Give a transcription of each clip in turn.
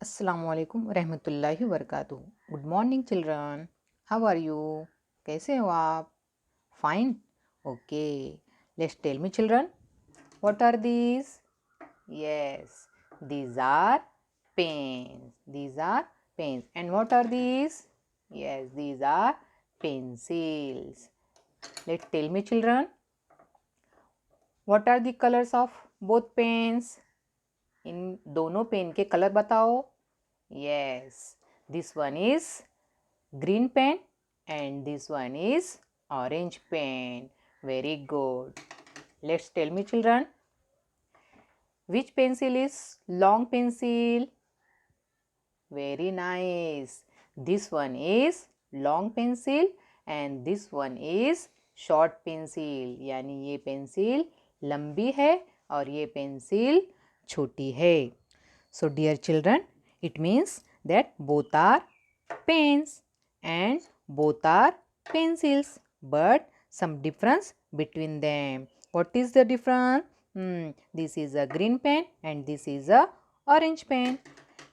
अस्सलाम वालेकुम रहमतुल्लाहि वबरकातुहू। Good morning children, how are you? कैसे हो आप? Fine, okay. Let's tell me children, what are these? Yes, these are pens. These are pens. And what are these? Yes, these are pencils. Let's tell me children, what are the colors of both pens? इन दोनों pen के colour बताओ। Yes, this one is green pen and this one is orange pen. Very good. Let's tell me children, which pencil is long pencil? Very nice. This one is long pencil and this one is short pencil. यानी ये pencil लंबी है और ये pencil छोटी है. So dear children, it means that both are pens and both are pencils, but some difference between them. What is the difference? This is a green pen and this is a orange pen.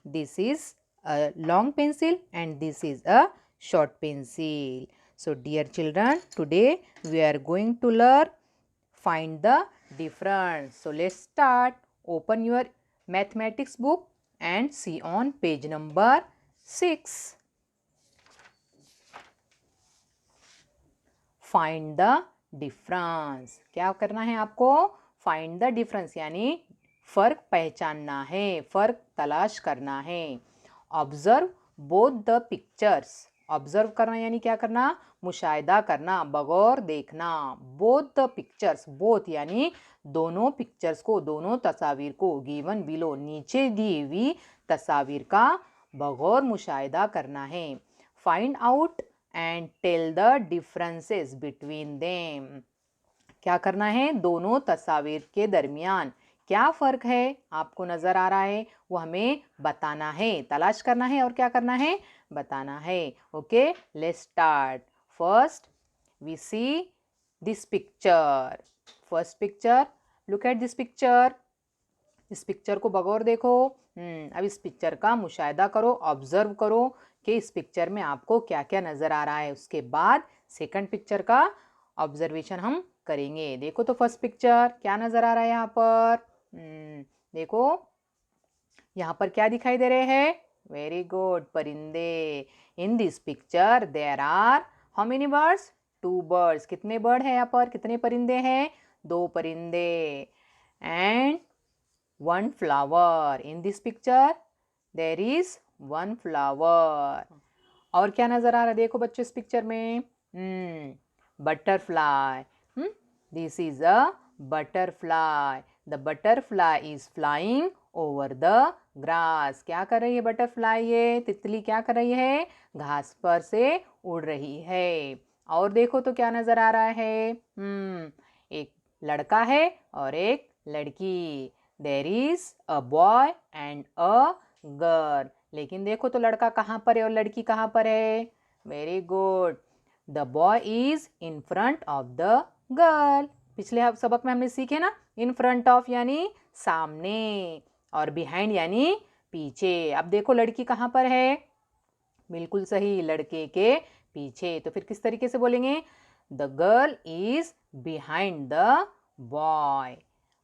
This is a long pencil and this is a short pencil. So dear children, today we are going to learn find the difference. So let's start. Open your mathematics book and see on page number 6. Find the difference. क्या करना है आपको? Find the difference यानी फर्क पहचानना है, फर्क तलाश करना है. Observe both the pictures. Observe करना यानी क्या करना? मुशाहिदा करना, बगौर देखना. बोथ द पिक्चर्स, बोथ यानी दोनों पिक्चर्स को, दोनों तस्वीर को, गिवन बिलो नीचे दी हुई तस्वीर का बगौर मुशाहिदा करना है. Find out and tell the differences between them. क्या करना है? दोनों तस्वीर के दरमियान क्या फ़र्क है आपको नज़र आ रहा है वो हमें बताना है, तलाश करना है और क्या करना है? बताना है. Okay, let's start. First we see this picture. First picture, look at this picture. इस पिक्चर को बगौर देखो. अब इस पिक्चर का मुशाहिदा करो, ऑब्जर्व करो कि इस पिक्चर में आपको क्या क्या नज़र आ रहा है. उसके बाद सेकंड पिक्चर का ऑब्जर्वेशन हम करेंगे. देखो तो फर्स्ट पिक्चर क्या नज़र आ रहा है यहाँ पर. देखो यहाँ पर क्या दिखाई दे रहे हैं? वेरी गुड, परिंदे. In this picture there are how many birds? 2 birds. कितने बर्ड है यहाँ पर? कितने परिंदे हैं? 2 परिंदे. And 1 flower. In this picture there is 1 flower. और क्या नजर आ रहा है? देखो बच्चों इस पिक्चर में butterfly. This is a butterfly. The butterfly is flying over the grass. क्या कर रही है बटरफ्लाई? ये तितली क्या कर रही है? घास पर से उड़ रही है. और देखो तो क्या नजर आ रहा है? एक लड़का है और एक लड़की. There is a boy and a girl. लेकिन देखो तो लड़का कहाँ पर है और लड़की कहाँ पर है? Very good. The boy is in front of the girl. पिछले सबक में हमने सीखे ना, इन फ्रंट ऑफ यानी सामने और बिहाइंड यानी पीछे. अब देखो लड़की कहाँ पर है? बिल्कुल सही, लड़के के पीछे. तो फिर किस तरीके से बोलेंगे? The girl is behind the boy.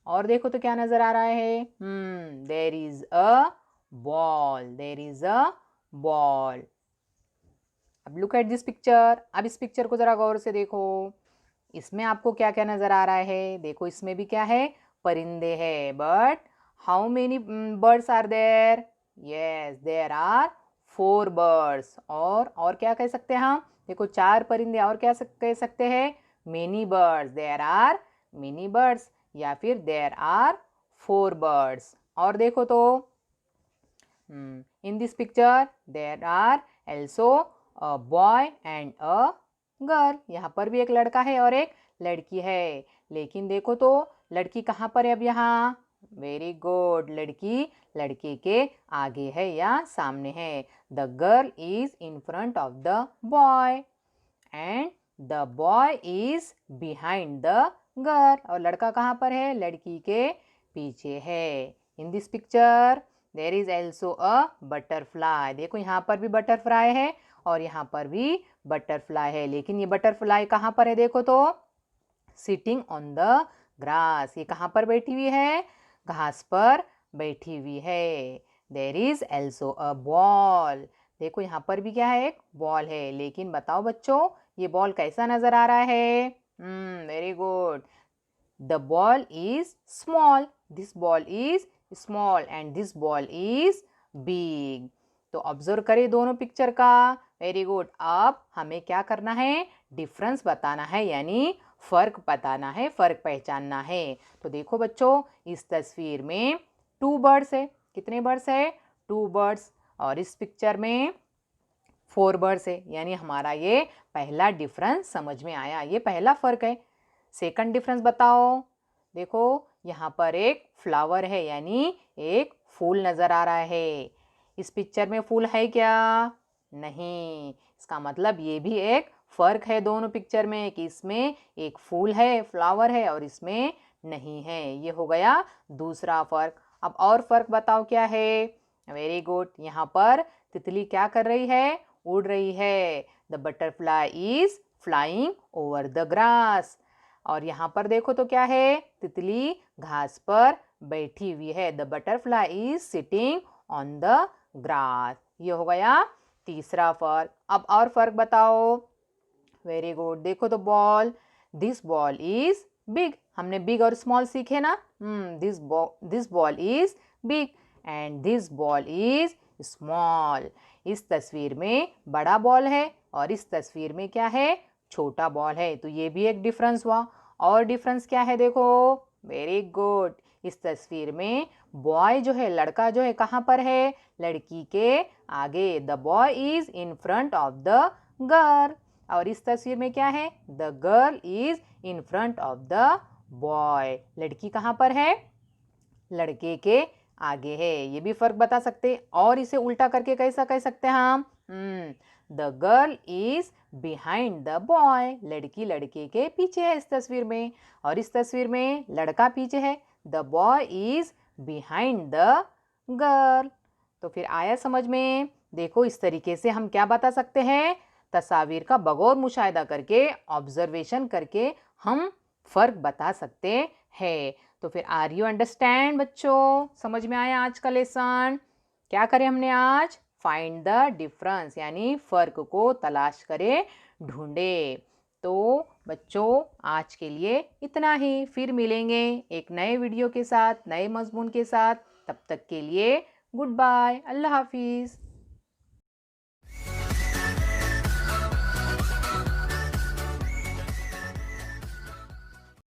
और देखो तो क्या नजर आ रहा है? There is a ball. There is a ball. अब लुक एट दिस पिक्चर. अब इस पिक्चर को जरा गौर से देखो. इसमें आपको क्या क्या नजर आ रहा है? देखो इसमें भी क्या है? परिंदे हैं. But how many birds are there? Yes, there are 4 birds. और क्या कह सकते हैं हम? देखो 4 परिंदे. और क्या कह सकते हैं? Many birds. There are many birds या फिर देयर आर 4 बर्ड्स. और देखो तो in this picture there are also a boy and a girl. यहाँ पर भी एक लड़का है और एक लड़की है. लेकिन देखो तो लड़की कहाँ पर है अब यहाँ? वेरी गुड, लड़की लड़के के आगे है या सामने है. The girl is in front of the boy and the boy is behind the girl. और लड़का कहाँ पर है? लड़की के पीछे है. In this picture there is also a butterfly. देखो यहाँ पर भी बटरफ्लाई है और यहाँ पर भी बटरफ्लाई है, लेकिन ये बटरफ्लाई कहाँ पर है देखो तो सिटिंग ऑन द ग्रास। ये कहाँ पर बैठी हुई है? घास पर बैठी हुई है। There is also a ball. देखो यहाँ पर भी क्या है? एक बॉल है, लेकिन बताओ बच्चों ये बॉल कैसा नजर आ रहा है? Very good. The ball is small. This ball is small and this ball is big. तो ऑब्जर्व करें दोनों पिक्चर का। Very good. अब हमें क्या करना है? डिफरेंस बताना है, यानी फर्क बताना है, फर्क पहचानना है। तो देखो बच्चों इस तस्वीर में 2 बर्ड्स है। कितने बर्ड्स है? 2 बर्ड्स। और इस पिक्चर में 4 बर्ड्स है, यानी हमारा ये पहला डिफरेंस समझ में आया, ये पहला फर्क है। सेकंड डिफरेंस बताओ। देखो यहाँ पर एक फ्लावर है, यानी एक फूल नजर आ रहा है। इस पिक्चर में फूल है क्या? नहीं। इसका मतलब ये भी एक फर्क है दोनों पिक्चर में कि इसमें एक फूल है, फ्लावर है, और इसमें नहीं है। ये हो गया दूसरा फर्क। अब और फर्क बताओ क्या है? Very good. यहाँ पर तितली क्या कर रही है? उड़ रही है। The butterfly is flying over the grass. और यहाँ पर देखो तो क्या है? तितली घास पर बैठी हुई है। The butterfly is sitting on the grass. ये हो गया तीसरा फर्क। अब और फर्क बताओ। Very good. देखो तो ball, this ball is big. हमने बिग और स्मॉल सीखे ना। This ball is big and this ball is small. इस तस्वीर में बड़ा बॉल है और इस तस्वीर में क्या है? छोटा बॉल है। तो ये भी एक डिफरेंस हुआ। और डिफरेंस क्या है देखो? Very good. इस तस्वीर में बॉय जो है, लड़का जो है, कहाँ पर है? लड़की के आगे। The boy is in front of the girl. और इस तस्वीर में क्या है? The girl is in front of the boy. लड़की कहाँ पर है? लड़के के आगे है। ये भी फर्क बता सकते। और इसे उल्टा करके कैसा कह सकते हैं हम? The girl is behind the boy. लड़की लड़के के पीछे है इस तस्वीर में, और इस तस्वीर में लड़का पीछे है। The boy is behind the girl. तो फिर आया समझ में? देखो इस तरीके से हम क्या बता सकते हैं? तस्वीर का बगौर मुशाहिदा करके, ऑब्जर्वेशन करके हम फर्क बता सकते हैं। तो फिर आर यू अंडरस्टैंड बच्चों? समझ में आया आज का लेसन? क्या करें हमने आज? फाइंड द डिफरेंस, यानी फर्क को तलाश करें, ढूंढे। तो बच्चों आज के लिए इतना ही। फिर मिलेंगे एक नए वीडियो के साथ, नए मजमून के साथ। तब तक के लिए गुड बाय, अल्लाह हाफिज़।